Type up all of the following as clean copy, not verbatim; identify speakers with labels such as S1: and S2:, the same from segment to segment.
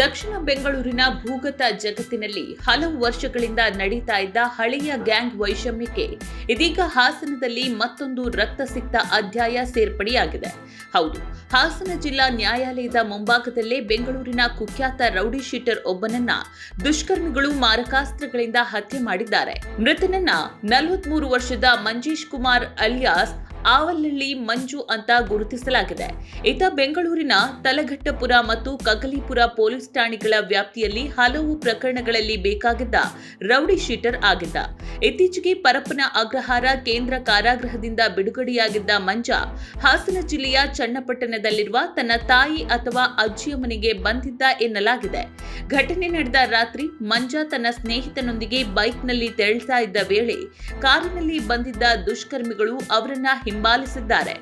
S1: ದಕ್ಷಿಣ ಬೆಂಗಳೂರಿನ ಭೂಗತ ಜಗತ್ತಿನಲ್ಲಿ ಹಲವು ವರ್ಷಗಳಿಂದ ನಡೀತಾ ಇದ್ದ ಹಳೆಯ ಗ್ಯಾಂಗ್ ವೈಷಮ್ಯಕ್ಕೆ ಇದೀಗ ಹಾಸನದಲ್ಲಿ ಮತ್ತೊಂದು ರಕ್ತಸಿಕ್ತ ಅಧ್ಯಾಯ ಸೇರ್ಪಡೆಯಾಗಿದೆ. ಹೌದು, ಹಾಸನ ಜಿಲ್ಲಾ ನ್ಯಾಯಾಲಯದ ಮುಂಭಾಗದಲ್ಲೇ ಬೆಂಗಳೂರಿನ ಕುಖ್ಯಾತ ರೌಡಿ ಶೀಟರ್ ಒಬ್ಬನನ್ನ ದುಷ್ಕರ್ಮಿಗಳು ಮಾರಕಾಸ್ತ್ರಗಳಿಂದ ಹತ್ಯೆ ಮಾಡಿದ್ದಾರೆ. ಮೃತನನ್ನ 43 ವರ್ಷದ ಮಂಜೇಶ್ ಕುಮಾರ್ ಅಲಿಯಾಸ್ ಆವಲಹಳ್ಳಿ ಮಂಜು ಅಂತ ಗುರುತಿಸಲಾಗಿದೆ. ಈತ ಬೆಂಗಳೂರಿನ ತಲಘಟ್ಟಪುರ ಮತ್ತು ಕಗಲಿಪುರ ಪೊಲೀಸ್ ಠಾಣೆಗಳ ವ್ಯಾಪ್ತಿಯಲ್ಲಿ ಹಲವು ಪ್ರಕರಣಗಳಲ್ಲಿ ಬೇಕಾಗಿದ್ದ ರೌಡಿ ಶೀಟರ್ ಆಗಿದ್ದ. ಇತ್ತೀಚೆಗೆ ಪರಪ್ಪನ ಅಗ್ರಹಾರ ಕೇಂದ್ರ ಕಾರಾಗೃಹದಿಂದ ಬಿಡುಗಡೆಯಾಗಿದ್ದ ಮಂಜ ಹಾಸನ ಜಿಲ್ಲೆಯ ಚನ್ನಪಟ್ಟಣದಲ್ಲಿರುವ ತನ್ನ ತಾಯಿ ಅಥವಾ ಅಜ್ಜಿಯ ಮನೆಗೆ ಬಂದಿದ್ದ ಎನ್ನಲಾಗಿದೆ. ಘಟನೆ ನಡೆದ ರಾತ್ರಿ ಮಂಜ ತನ್ನ ಸ್ನೇಹಿತನೊಂದಿಗೆ ಬೈಕ್ನಲ್ಲಿ ತೆರಳುತ್ತಾ ಇದ್ದ ವೇಳೆ ಕಾರಿನಲ್ಲಿ ಬಂದಿದ್ದ ದುಷ್ಕರ್ಮಿಗಳು ಅವರನ್ನ ಹಿಂಬಾಲಿಸಿದ್ದಾರೆ.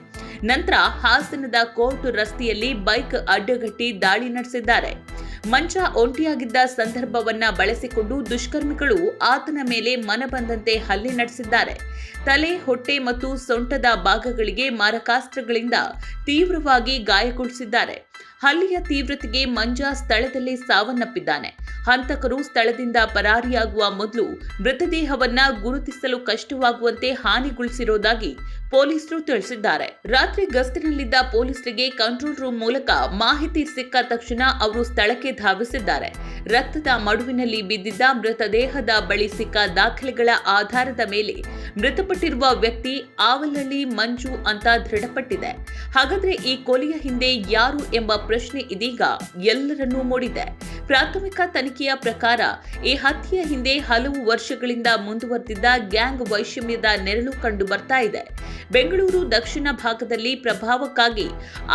S1: ನಂತರ ಹಾಸನದ ಕೋರ್ಟ್ ರಸ್ತೆಯಲ್ಲಿ ಬೈಕ್ ಅಡ್ಡಗಟ್ಟಿ ದಾಳಿ ನಡೆಸಿದ್ದಾರೆ. ಮಂಜ ಒಂಟಿಯಾಗಿದ್ದ ಸಂದರ್ಭವನ್ನ ಬಳಸಿಕೊಂಡು ದುಷ್ಕರ್ಮಿಗಳು ಆತನ ಮೇಲೆ ಮನಬಂದಂತೆ ಹಲ್ಲೆ ನಡೆಸಿದ್ದಾರೆ. ತಲೆ, ಹೊಟ್ಟೆ ಮತ್ತು ಸೊಂಟದ ಭಾಗಗಳಿಗೆ ಮಾರಕಾಸ್ತ್ರಗಳಿಂದ ತೀವ್ರವಾಗಿ ಗಾಯಗೊಳಿಸಿದ್ದಾರೆ. ಹಲ್ಲೆಯ ತೀವ್ರತೆಗೆ ಮಂಜ ಸ್ಥಳದಲ್ಲೇ ಸಾವನ್ನಪ್ಪಿದ್ದಾನೆ. ಹಂತಕರು ಸ್ಥಳದಿಂದ ಪರಾರಿಯಾಗುವ ಮೊದಲು ಮೃತದೇಹವನ್ನ ಗುರುತಿಸಲು ಕಷ್ಟವಾಗುವಂತೆ ಹಾನಿಗೊಳಿಸಿರುವುದಾಗಿ ಪೊಲೀಸರು ತಿಳಿಸಿದ್ದಾರೆ. ರಾತ್ರಿ ಗಸ್ತಿನಲ್ಲಿದ್ದ ಪೊಲೀಸರಿಗೆ ಕಂಟ್ರೋಲ್ ರೂಮ್ ಮೂಲಕ ಮಾಹಿತಿ ಸಿಕ್ಕ ತಕ್ಷಣ ಅವರು ಸ್ಥಳಕ್ಕೆ ಧಾವಿಸಿದ್ದಾರೆ. ರಕ್ತದ ಮಡುವಿನಲ್ಲಿ ಬಿದ್ದಿದ್ದ ಮೃತದೇಹದ ಬಳಿ ಸಿಕ್ಕ ದಾಖಲೆಗಳ ಆಧಾರದ ಮೇಲೆ ಮೃತಪಟ್ಟಿರುವ ವ್ಯಕ್ತಿ ಆವಲಹಳ್ಳಿ ಮಂಜು ಅಂತ ದೃಢಪಟ್ಟಿದೆ. ಹಾಗಾದ್ರೆ ಈ ಕೊಲೆಯ ಹಿಂದೆ ಯಾರು ಎಂಬ ಪ್ರಶ್ನೆ ಇದೀಗ ಎಲ್ಲರನ್ನೂ ಮೂಡಿದೆ. ಪ್ರಾಥಮಿಕ ತನಿಖೆಯ ಪ್ರಕಾರ ಈ ಹತ್ಯೆಯ ಹಿಂದೆ ಹಲವು ವರ್ಷಗಳಿಂದ ಮುಂದುವರೆದಿದ್ದ ಗ್ಯಾಂಗ್ ವೈಷಮ್ಯದ ನೆರಳು ಕಂಡು ಬರ್ತಾ ಇದೆ. ಬೆಂಗಳೂರು ದಕ್ಷಿಣ ಭಾಗದಲ್ಲಿ ಪ್ರಭಾವಕ್ಕಾಗಿ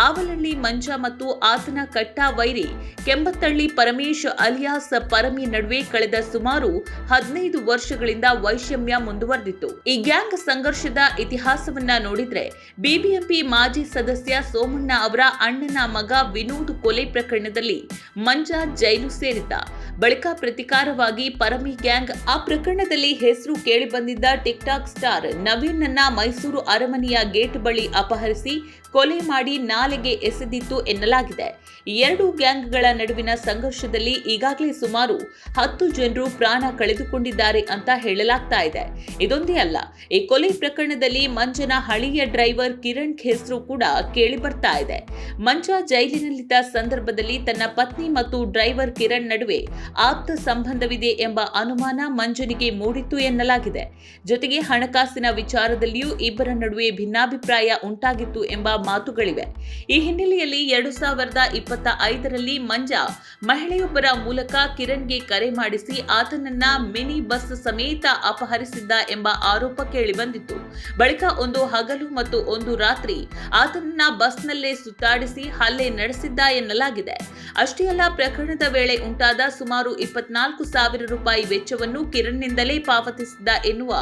S1: ಆವಲಹಳ್ಳಿ ಮಂಜ ಮತ್ತು ಆತನ ಕಟ್ಟಾ ವೈರಿ ಕೆಂಬತ್ತಳ್ಳಿ ಪರಮೇಶ್ ಅಲಿಯಾಸ್ ಪರಮಿ ನಡುವೆ ಕಳೆದ ಸುಮಾರು 15 ವರ್ಷಗಳಿಂದ ವೈಷಮ್ಯ ಮುಂದುವರೆದಿತ್ತು. ಈ ಗ್ಯಾಂಗ್ ಸಂಘರ್ಷದ ಇತಿಹಾಸವನ್ನ ನೋಡಿದ್ರೆ ಬಿಬಿಎಂಪಿ ಮಾಜಿ ಸದಸ್ಯ ಸೋಮಣ್ಣ ಅವರ ಅಣ್ಣನ ಮಗ ವಿನೋದ್ ಕೊಲೆ ಪ್ರಕರಣದಲ್ಲಿ ಮಂಜ ಜೈಲು ಸೇರಿದ್ದ. ಬಳಿಕ ಪ್ರತಿಕಾರವಾಗಿ ಪರಮಿ ಗ್ಯಾಂಗ್ ಆ ಪ್ರಕರಣದಲ್ಲಿ ಹೆಸರು ಕೇಳಿಬಂದಿದ್ದ ಟಿಕ್ ಟಾಕ್ ಸ್ಟಾರ್ ನವೀನ್ ನನ್ನ ಮೈಸೂರು ಅರಮನೆಯ ಗೇಟ್ ಬಳಿ ಅಪಹರಿಸಿ ಕೊಲೆ ಮಾಡಿ ನಾಲೆಗೆ ಎಸೆದಿತ್ತು ಎನ್ನಲಾಗಿದೆ. ಈ ಎರಡು ಗ್ಯಾಂಗ್ಗಳ ನಡುವಿನ ಸಂಘರ್ಷದಲ್ಲಿ ಈಗಾಗಲೇ ಸುಮಾರು 10 ಜನರು ಪ್ರಾಣ ಕಳೆದುಕೊಂಡಿದ್ದಾರೆ ಅಂತ ಹೇಳಲಾಗ್ತಾ ಇದೆ. ಇದೊಂದೇ ಅಲ್ಲ, ಈ ಕೊಲೆ ಪ್ರಕರಣದಲ್ಲಿ ಮಂಜನ ಹಳೆಯ ಡ್ರೈವರ್ ಕಿರಣ್ ಹೆಸರು ಕೂಡ ಕೇಳಿ ಬರ್ತಾ ಇದೆ. ಮಂಜ ಜೈಲಿನಲ್ಲಿದ್ದ ಸಂದರ್ಭದಲ್ಲಿ ತನ್ನ ಪತ್ನಿ ಮತ್ತು ಡ್ರೈವರ್ ಕಿರಣ್ ನಡುವೆ ಆಪ್ತ ಸಂಬಂಧವಿದೆ ಎಂಬ ಅನುಮಾನ ಮಂಜನಿಗೆ ಮೂಡಿತ್ತು ಎನ್ನಲಾಗಿದೆ. ಜೊತೆಗೆ ಹಣಕಾಸಿನ ವಿಚಾರದಲ್ಲಿಯೂ ಇಬ್ಬರ ನಡುವೆ ಭಿನ್ನಾಭಿಪ್ರಾಯ ಉಂಟಾಗಿತ್ತು ಎಂಬ ಮಾತುಗಳಿವೆ. ಈ ಹಿನ್ನೆಲೆಯಲ್ಲಿ 2025ರಲ್ಲಿ ಮಂಜ ಮಹಿಳೆಯೊಬ್ಬರ ಮೂಲಕ ಕಿರಣ್ಗೆ ಕರೆ ಮಾಡಿಸಿ ಆತನನ್ನ ಮಿನಿ ಬಸ್ ಸಮೇತ ಅಪಹರಿಸಿದ್ದ ಎಂಬ ಆರೋಪ ಕೇಳಿಬಂದಿತ್ತು. ಬಳಿಕ ಒಂದು ಹಗಲು ಮತ್ತು ಒಂದು ರಾತ್ರಿ ಆತನನ್ನ ಬಸ್ನಲ್ಲೇ ಸುತ್ತಾಡಿಸಿ ಹಲ್ಲೆ ನಡೆಸಿದ್ದ ಎನ್ನಲಾಗಿದೆ. ಅಷ್ಟೇ ಅಲ್ಲ, ಪ್ರಕರಣದ ವೇಳೆ ಉಂಟಾದ ಸುಮಾರು 24,000 ರೂಪಾಯಿ ವೆಚ್ಚವನ್ನು ಕಿರಣ್ನಿಂದಲೇ ಪಾವತಿಸಿದ್ದ ಎನ್ನುವ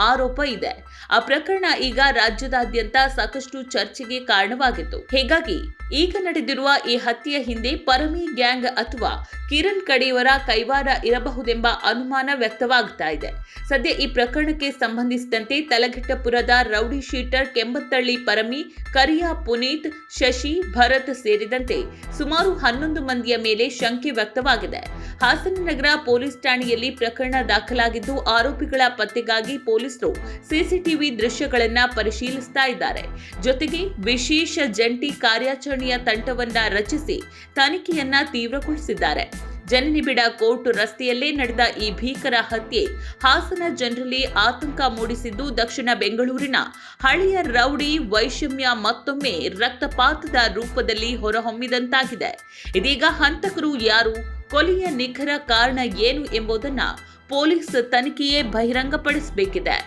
S1: ಆರೋಪ ಇದೆ. ಆ ಪ್ರಕರಣ ಈಗ ರಾಜ್ಯದಾದ್ಯಂತ ಸಾಕಷ್ಟು ಚರ್ಚೆಗೆ ಕಾರಣವಾಗಿತ್ತು. ಹೀಗಾಗಿ ಈಗ ನಡೆದಿರುವ ಈ ಹತ್ಯೆಯ ಹಿಂದೆ ಪರಮಿ ಗ್ಯಾಂಗ್ ಅಥವಾ ಕಿರಣ್ ಕಡೆಯವರ ಕೈವಾಡ ಇರಬಹುದೆಂಬ ಅನುಮಾನ ವ್ಯಕ್ತವಾಗ್ತಾ ಇದೆ. ಸದ್ಯ ಈ ಪ್ರಕರಣಕ್ಕೆ ಸಂಬಂಧಿಸಿದಂತೆ ತಲಘಟ್ಟಪುರದ ರೌಡಿ ಶೀಟರ್ ಕೆಂಬತ್ತಳ್ಳಿ ಪರಮಿ, ಕರಿಯಾ ಪುನೀತ್, ಶಶಿ, ಭರತ್ ಸೇರಿದಂತೆ ಸುಮಾರು 11 ಮಂದಿಯ ಮೇಲೆ ಶಂಕೆ ವ್ಯಕ್ತವಾಗಿದೆ. ಹಾಸನ ನಗರ ಪೊಲೀಸ್ ಠಾಣೆಯಲ್ಲಿ ಪ್ರಕರಣ ದಾಖಲಾಗಿದ್ದು ಆರೋಪಿಗಳ ಪತ್ತೆಗಾಗಿ ಪೊಲೀಸರು ಸಿಸಿಟಿವಿ ದೃಶ್ಯಗಳನ್ನ ಪರಿಶೀಲಿಸ್ತಾ ಇದ್ದಾರೆ. ಜೊತೆಗೆ ವಿಶೇಷ ಜಂಟಿ ಕಾರ್ಯಾಚರಣೆಯ ತಂಡವನ್ನ ರಚಿಸಿ ತನಿಖೆಯನ್ನ ತೀವ್ರಗೊಳಿಸಿದ್ದಾರೆ. ಜನನಿಬಿಡ ಕೋರ್ಟ್ ರಸ್ತೆಯಲ್ಲೇ ನಡೆದ ಈ ಭೀಕರ ಹತ್ಯೆ ಹಾಸನ ಜನರಲ್ಲಿ ಆತಂಕ ಮೂಡಿಸಿದ್ದು ದಕ್ಷಿಣ ಬೆಂಗಳೂರಿನ ಹಳೆಯ ರೌಡಿ ವೈಷಮ್ಯ ಮತ್ತೊಮ್ಮೆ ರಕ್ತಪಾತದ ರೂಪದಲ್ಲಿ ಹೊರಹೊಮ್ಮಿದಂತಾಗಿದೆ. ಇದೀಗ ಹಂತಕರು ಯಾರು, ಕೊಲೆಯ ನಿಖರ ಕಾರಣ ಏನು ಎಂಬುದನ್ನ ಪೊಲೀಸ್ ತನಿಖೆಯೇ ಬಹಿರಂಗಪಡಿಸಬೇಕಿದೆ.